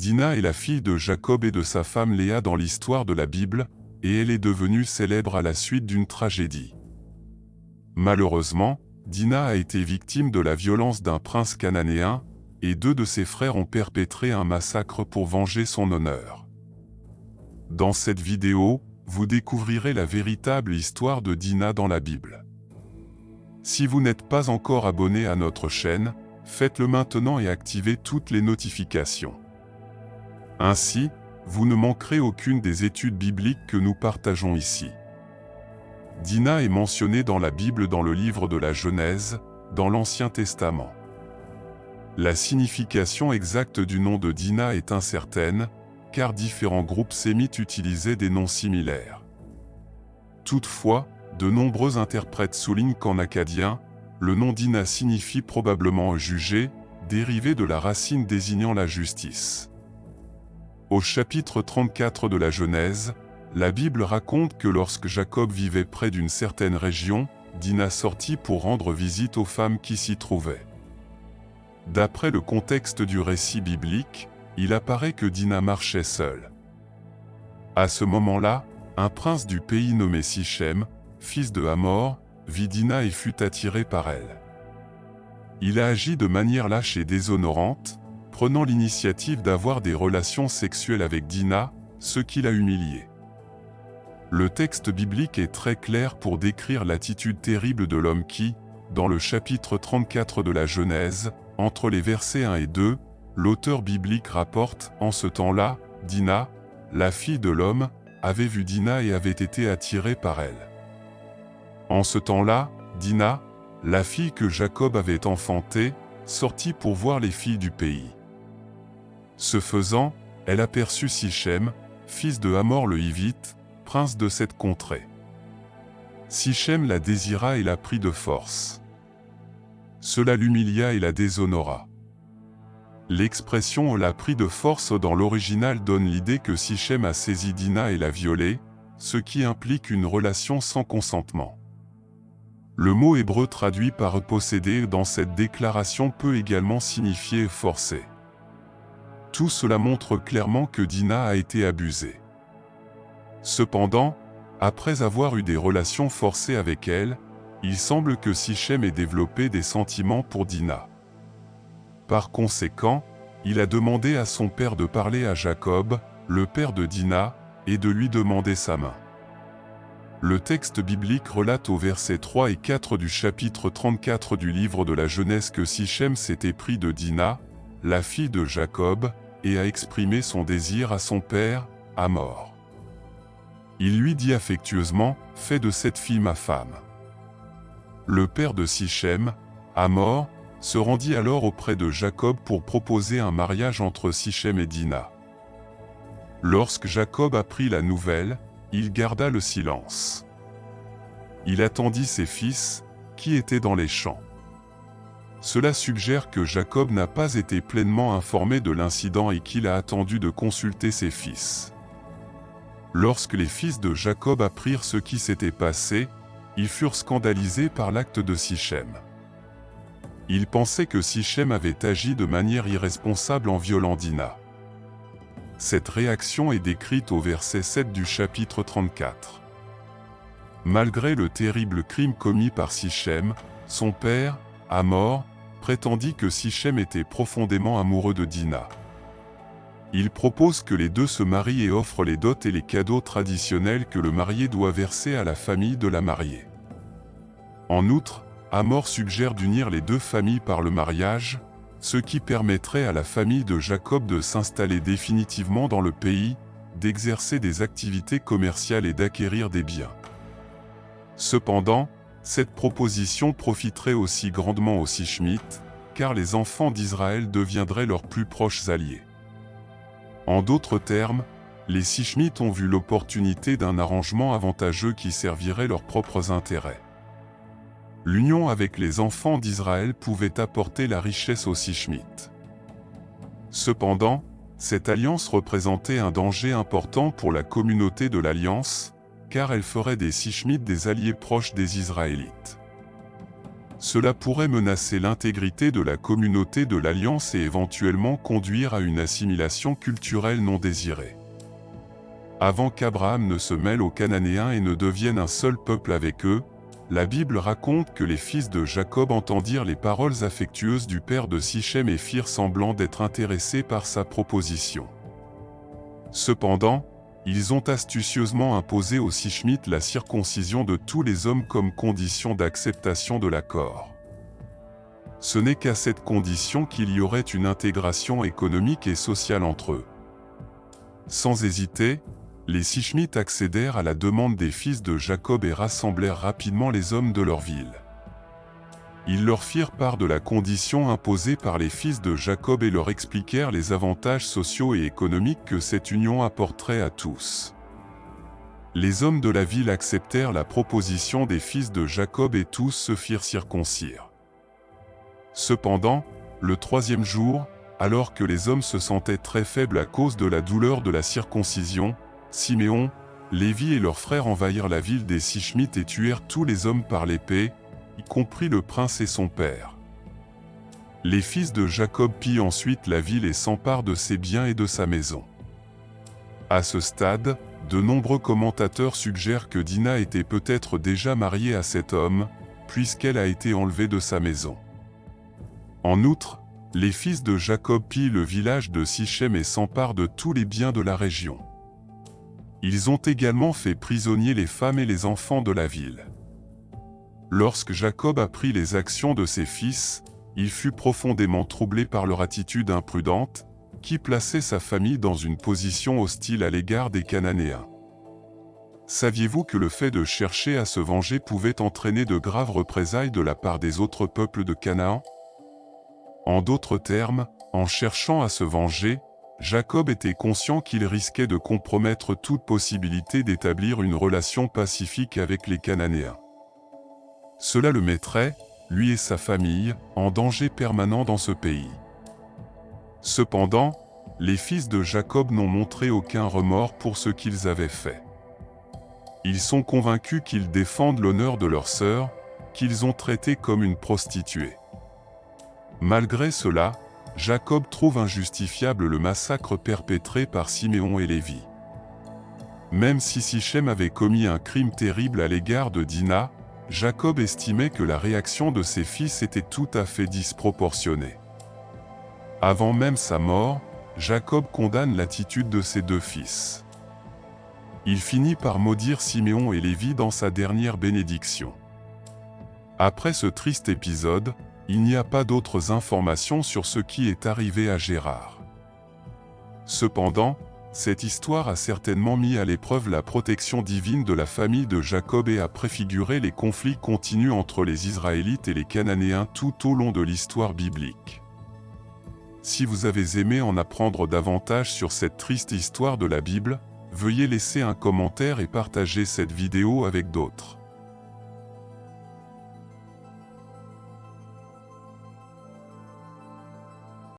Dina est la fille de Jacob et de sa femme Léa dans l'histoire de la Bible, et elle est devenue célèbre à la suite d'une tragédie. Malheureusement, Dina a été victime de la violence d'un prince cananéen, et 2 de ses frères ont perpétré un massacre pour venger son honneur. Dans cette vidéo, vous découvrirez la véritable histoire de Dina dans la Bible. Si vous n'êtes pas encore abonné à notre chaîne, faites-le maintenant et activez toutes les notifications. Ainsi, vous ne manquerez aucune des études bibliques que nous partageons ici. Dina est mentionnée dans la Bible dans le livre de la Genèse, dans l'Ancien Testament. La signification exacte du nom de Dina est incertaine, car différents groupes sémites utilisaient des noms similaires. Toutefois, de nombreux interprètes soulignent qu'en akkadien, le nom Dina signifie probablement juger, dérivé de la racine désignant la justice. Au chapitre 34 de la Genèse, la Bible raconte que lorsque Jacob vivait près d'une certaine région, Dina sortit pour rendre visite aux femmes qui s'y trouvaient. D'après le contexte du récit biblique, il apparaît que Dina marchait seule. À ce moment-là, un prince du pays nommé Sichem, fils de Hamor, vit Dina et fut attiré par elle. Il a agi de manière lâche et déshonorante, prenant l'initiative d'avoir des relations sexuelles avec Dina, ce qui l'a humiliée. Le texte biblique est très clair pour décrire l'attitude terrible de l'homme qui, dans le chapitre 34 de la Genèse, entre les versets 1 et 2, l'auteur biblique rapporte « En ce temps-là, Dina, la fille de l'homme, avait vu Dina et avait été attirée par elle. En ce temps-là, Dina, la fille que Jacob avait enfantée, sortit pour voir les filles du pays. Ce faisant, elle aperçut Sichem, fils de Hamor le Hivite, prince de cette contrée. Sichem la désira et la prit de force. Cela l'humilia et la déshonora. » L'expression « la prit de force » dans l'original donne l'idée que Sichem a saisi Dina et l'a violée, ce qui implique une relation sans consentement. Le mot hébreu traduit par « posséder » dans cette déclaration peut également signifier « forcer ». Tout cela montre clairement que Dina a été abusée. Cependant, après avoir eu des relations forcées avec elle, il semble que Sichem ait développé des sentiments pour Dina. Par conséquent, il a demandé à son père de parler à Jacob, le père de Dina, et de lui demander sa main. Le texte biblique relate au versets 3 et 4 du chapitre 34 du livre de la Genèse que Sichem s'était pris de Dina, la fille de Jacob, et a exprimé son désir à son père, Hamor. Il lui dit affectueusement « Fais de cette fille ma femme ». Le père de Sichem, Hamor, se rendit alors auprès de Jacob pour proposer un mariage entre Sichem et Dina. Lorsque Jacob apprit la nouvelle, il garda le silence. Il attendit ses fils, qui étaient dans les champs. Cela suggère que Jacob n'a pas été pleinement informé de l'incident et qu'il a attendu de consulter ses fils. Lorsque les fils de Jacob apprirent ce qui s'était passé, ils furent scandalisés par l'acte de Sichem. Ils pensaient que Sichem avait agi de manière irresponsable en violant Dina. Cette réaction est décrite au verset 7 du chapitre 34. Malgré le terrible crime commis par Sichem, son père, Hamor, prétendit que Sichem était profondément amoureux de Dina. Il propose que les deux se marient et offrent les dots et les cadeaux traditionnels que le marié doit verser à la famille de la mariée. En outre, Hamor suggère d'unir les deux familles par le mariage, ce qui permettrait à la famille de Jacob de s'installer définitivement dans le pays, d'exercer des activités commerciales et d'acquérir des biens. Cependant, cette proposition profiterait aussi grandement aux Sichemites, car les enfants d'Israël deviendraient leurs plus proches alliés. En d'autres termes, les Sichemites ont vu l'opportunité d'un arrangement avantageux qui servirait leurs propres intérêts. L'union avec les enfants d'Israël pouvait apporter la richesse aux Sichemites. Cependant, cette alliance représentait un danger important pour la communauté de l'Alliance, car elle ferait des Sichemites des alliés proches des Israélites. Cela pourrait menacer l'intégrité de la communauté de l'Alliance et éventuellement conduire à une assimilation culturelle non désirée. Avant qu'Abraham ne se mêle aux Cananéens et ne devienne un seul peuple avec eux, la Bible raconte que les fils de Jacob entendirent les paroles affectueuses du père de Sichem et firent semblant d'être intéressés par sa proposition. Cependant, ils ont astucieusement imposé aux Sichemites la circoncision de tous les hommes comme condition d'acceptation de l'accord. Ce n'est qu'à cette condition qu'il y aurait une intégration économique et sociale entre eux. Sans hésiter, les Sichemites accédèrent à la demande des fils de Jacob et rassemblèrent rapidement les hommes de leur ville. Ils leur firent part de la condition imposée par les fils de Jacob et leur expliquèrent les avantages sociaux et économiques que cette union apporterait à tous. Les hommes de la ville acceptèrent la proposition des fils de Jacob et tous se firent circoncire. Cependant, le troisième jour, alors que les hommes se sentaient très faibles à cause de la douleur de la circoncision, Siméon, Lévi et leurs frères envahirent la ville des Sichemites et tuèrent tous les hommes par l'épée, y compris le prince et son père. Les fils de Jacob pillent ensuite la ville et s'emparent de ses biens et de sa maison. À ce stade, de nombreux commentateurs suggèrent que Dina était peut-être déjà mariée à cet homme, puisqu'elle a été enlevée de sa maison. En outre, les fils de Jacob pillent le village de Sichem et s'emparent de tous les biens de la région. Ils ont également fait prisonniers les femmes et les enfants de la ville. Lorsque Jacob apprit les actions de ses fils, il fut profondément troublé par leur attitude imprudente, qui plaçait sa famille dans une position hostile à l'égard des Cananéens. Saviez-vous que le fait de chercher à se venger pouvait entraîner de graves représailles de la part des autres peuples de Canaan? En d'autres termes, en cherchant à se venger, Jacob était conscient qu'il risquait de compromettre toute possibilité d'établir une relation pacifique avec les Cananéens. Cela le mettrait, lui et sa famille, en danger permanent dans ce pays. Cependant, les fils de Jacob n'ont montré aucun remords pour ce qu'ils avaient fait. Ils sont convaincus qu'ils défendent l'honneur de leur sœur, qu'ils ont traitée comme une prostituée. Malgré cela, Jacob trouve injustifiable le massacre perpétré par Siméon et Lévi. Même si Sichem avait commis un crime terrible à l'égard de Dina, Jacob estimait que la réaction de ses fils était tout à fait disproportionnée. Avant même sa mort, Jacob condamne l'attitude de ses deux fils. Il finit par maudire Siméon et Lévi dans sa dernière bénédiction. Après ce triste épisode, il n'y a pas d'autres informations sur ce qui est arrivé à Gérard. Cependant, cette histoire a certainement mis à l'épreuve la protection divine de la famille de Jacob et a préfiguré les conflits continus entre les Israélites et les Cananéens tout au long de l'histoire biblique. Si vous avez aimé en apprendre davantage sur cette triste histoire de la Bible, veuillez laisser un commentaire et partager cette vidéo avec d'autres.